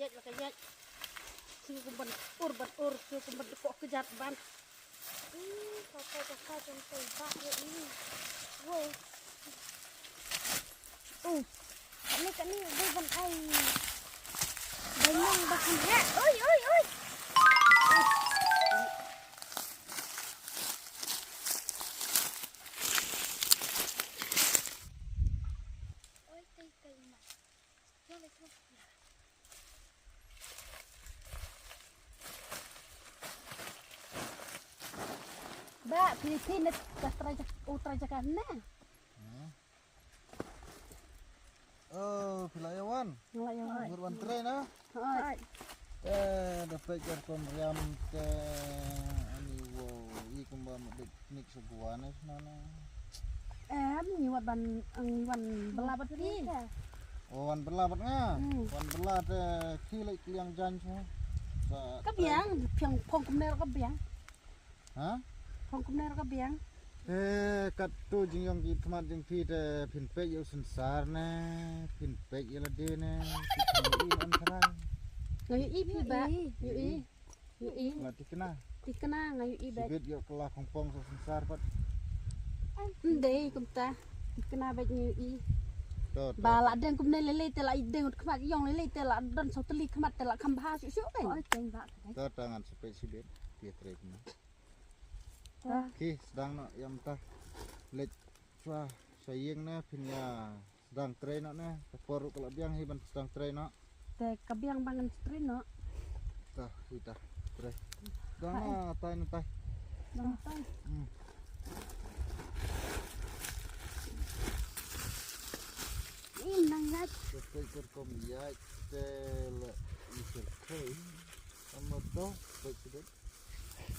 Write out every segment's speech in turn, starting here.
kayat. Suku ur, suku kok kejat ban. Kakak contoh bak ini. Wow. Kami bukan air. Banyak bahannya. Oi. Ba, Filipina trajakan na. Oh, Pilayawan. Ngelayan. Berwan tren ah. Hai. Dapat jarkom riam ke ani wo i kumba nik seguana sana. Nyiwat ban belabat ni. Oh, wan berlabat nga. Wan berlat kilai kiliang janju. Kabiang, piang pong kumner kabiang. Ha? Pong kumner kabiang. Kat tu jing yong ki temat jing pi de pin pe yo sensar ne, pin pe yo lade ne, pin on serai. Ngayu i pi ba. Yu i. Lati kena. Tikena ngayu i ba. Sibit yo kelah kongpong so sensar pat. Ndei kumta. Tikena ba ngayu i. Tot. Ba la den kumne lele te la ideng khamat yong lele te la dan so teli khamat te la khamba su kan. Oi teng ba. Tot tangan sepet sibit pi trek ni. Ta. Ki sedang nak yang tah lek cua sayang na pinya sedang train nak na por kalau biang hiban sedang train nak Te kabiang bangan strino. tah kita train sedang na tai na tai Nampai. Nang lat. sepet kerkom ya tel isel kai sama to sepet sepet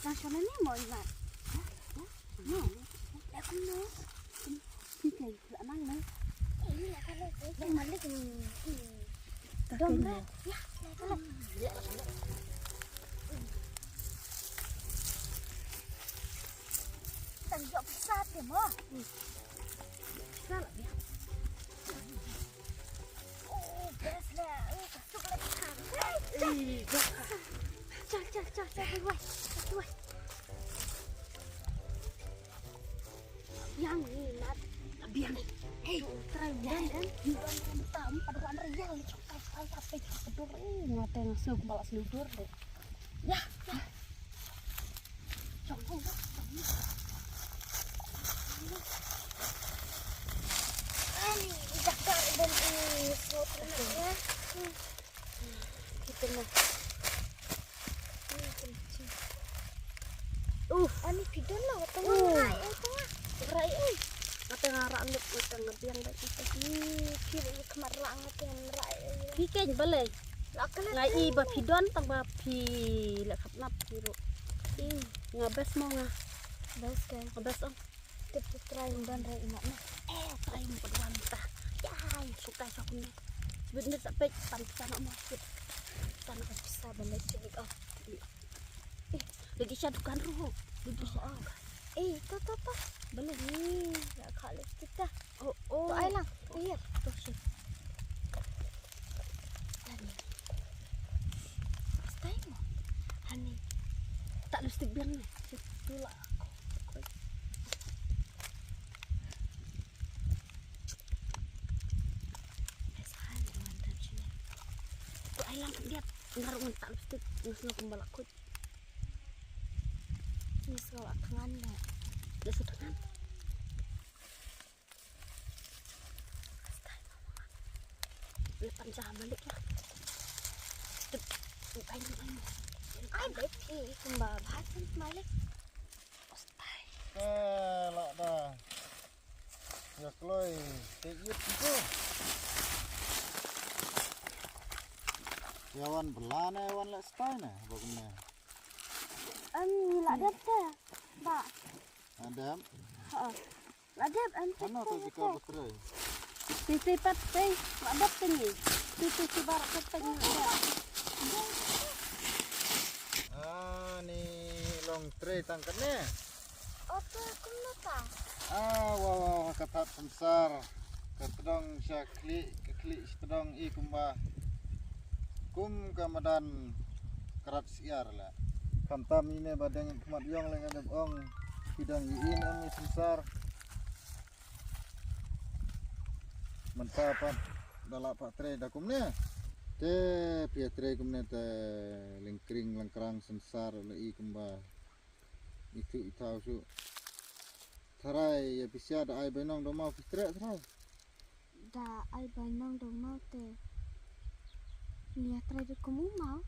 Nasional ni mau ingat. No. Aku no. Kita nak nang. Ini lah kalau yang balik ni. Domba. Ya, tanggung besar ya, Mo. Salah dia. Oh, best lah. Kasuk lagi kan. Cak, woi. Yang ni nak biang. Try dan tam pada wan real cokai sampai kedur ngateng sug balas ludur deh. Ya. Coba. Ani, jaga dan ini foto ya. Kita nak. Ani video lah, tengah tengah. Rai oi. Ngateng arak nek ngateng biang baik itu. Kira kemarang yang rai. Kikeng balai. Lakala. Ngai i ba pidon tang ba pi la khap nap piro. Ngabes mo nga. Best kan. Ngabes on. Kita try dan rai emak na. Try mo padwan ta. Ya, suka sa kun. Bener sampai pantan mo. Tanah bisa balik sini. Oh. Lagi siya dukan ruho. Lagi siya. Tuh. Balai. Ya kalau kita. Oh. Tuh air lang. Iya. Tuh siya. Stay mo. Hani. Tak lustig biang ni. Situla ako. Pesahan mantap siya. Tuh ay lang dia ngarungan tak lustig. Ngasno kumbalak ko. Ini sekolah tangan na. Dah setangan. Lepas jam balik lah. Ay, baby. Kembali bahasan malik. Ostai. lak dah ya kloi tek yut itu ya wan belane wan lek stai na bagumne Lah ada. Ba. adam Ada ano to jika betrei Titi pat teh, ada tinggi. Titi si barak keteng. ni long tray tangkatnya Apa kenapa? wah katat besar ketedong siya klik sedong i kumba kum kamadan kerat siar lah. Kantam ini badang mat yong leng ada ong bidang iin ami sensar. Mentapat dalak pak tre da kum ne. Te pia tre kum ne te lengkring lengkrang sensar lei kumba. Itu itau su. Tharai ya pisia da ai benong do mau fitre tharai. Da ai banang do mau te. Lihat tadi kamu mau.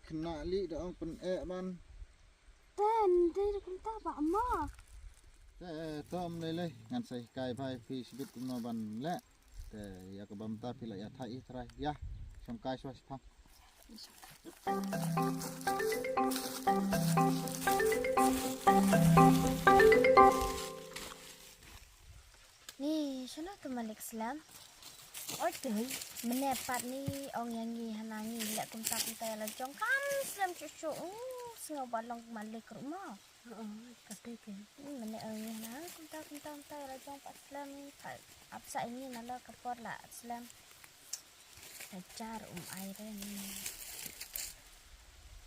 Kena li da ong pen man. Dan dari kamu tak apa mau. Te tom le ngan sai kai bai fi sibit kum no ban le. Te ya ka bam ta pi la ya thai tharai ya. Som kai swas phang. Ni, sana tu Malik Islam. Order menepat ni orang yang ni hanangi lek kumta la jong kan Islam cucu. Sengaja balong Malik rumah. Kadai kan. Mene orang ni hanang kumta la jong Pak Islam. Apsa ini nala kapor la Islam. Ajar air ni.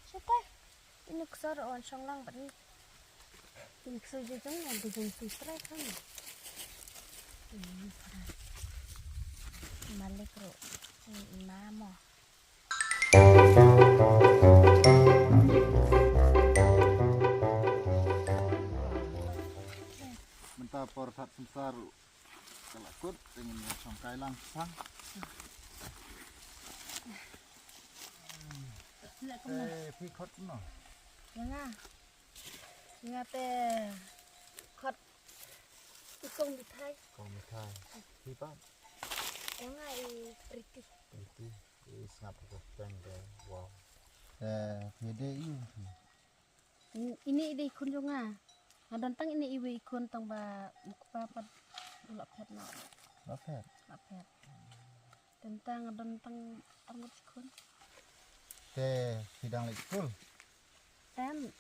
Siapa? Ini kusar orang songlang beri. Ini saja kan ada jeng fitra kan. Malik ro. Mamo. Menta por sat sensar kalakut dengan som kai langsang. Lek kamu Pi khot no. Yang ngate khot ikong di Thai. Ko mi thai. Pi pa. Yang ai British. Itu snap ko peng de wow. Pi de yu. Ini ide ikon jonga. Ngadon tang ini iwe ikon tang ba mukpa pat ulak pet no. Lapet. Lapet. Tentang ngadon tang angut ikon. Te sidang lek full. Tan,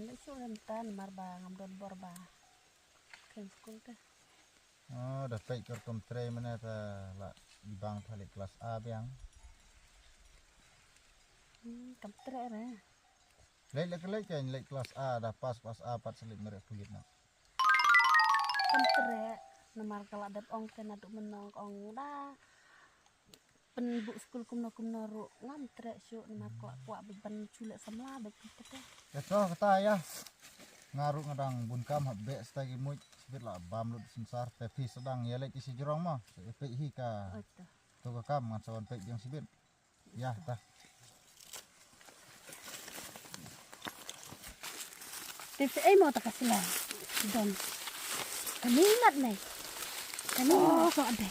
lesu tan marba ngamdon borba. Ken skul teh. Oh, dah pek kertom tre mana ta la di bang thalik kelas A biang. Kamtre re. Lek kan lek kelas A dah pas A pat selik merek kulit nak. Kamtre nomor kala dat ong ken aduk menong ong da. Pen bu skul kumno ru ngamtre syuk nomor kala kuak beban culek samla bek teh. Ya toh kata ya. Ngaruk ngadang bun kam be stagi muj sibit la bam lut sensar tapi sedang ya lek isi jerong mah. Pek hi ka. Oh tu. Tu ka kam ngan sawan pek jeng sibit. Ya tah. TVA mau tak kasih lah. Don. Kami ingat nih. Kami kau ada.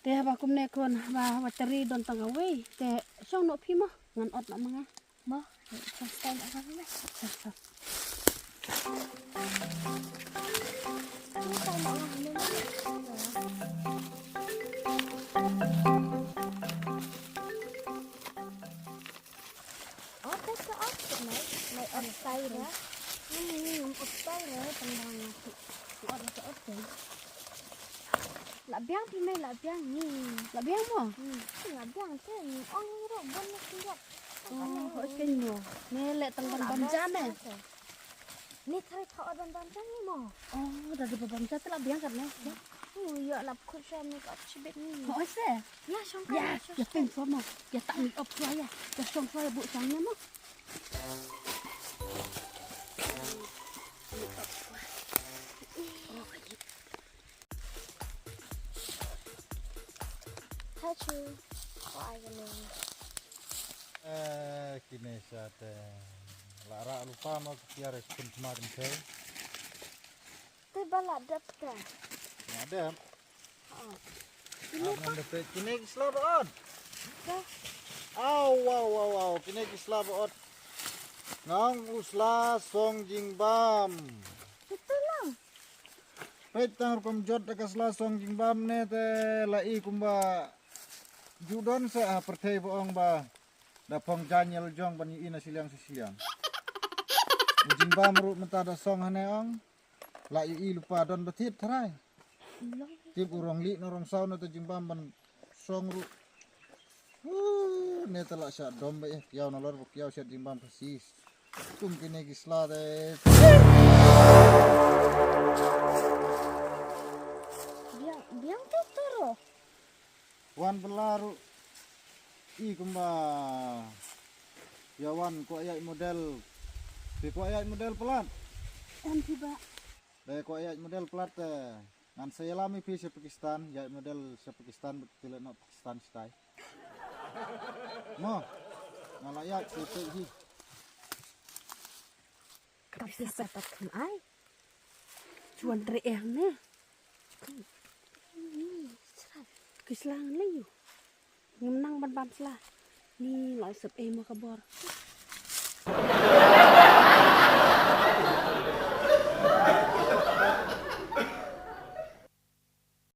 Teh bakum ne kon ba wateri don tangawe. Teh song no pi mah ngan ot nak mangah. Mo, sampai nak sampai. Apa tu apa ni? Naik on fire. On fire tendang nasi. Ot nak ot deh. Lak biang pi mai lak biang ni. Labiang mo. Lak biang tu ong ro bon nak siap. Oh, okay mo. Ngelek tengban bamjan eh. Ni try thọ bamjan ni mo. Oh, dah di bamjan tu labiang kan eh. Ya lap khut saya ni kat cibet ni. Oh, se. Ya song Ya, ya peng mo. Ya tak ni op saya. Ya song saya bu sangnya mo. Hachu. Oh, I don't Kini saat lara lupa mau kiar respon kemarin saya. Tu balak dapta. Ada. Ini apa? Kini kislah on. Dah. Wow. Kini kislah on. Nang usla song jingbam. Betul lah. Petang pemjot kasla song jingbam ne te lai kumba judon sa pertei boong ba. Dapong janyel jong ban ina siliang siliang. Jingbam ru mentada song haneong. Lai lupa don betit tharai. tip urong li norong sauna to jimbam ban song ru ne tala sya dombe kiau nolor kiau sya jimbam persis tum kini gisla de biang totoro. wan belaru I kumba ya wan ko ayat model ko ayat model pelat Dan tiba ko ayat model pelat ngan saya lami pi se Pakistan ya model se Pakistan betul no Pakistan style mo ngalayak itu hi tapi sepat kan ai. Cuan reeng ne. Kislang layu. Ngimnang ban slah. Ni ngol sep e mo kabor.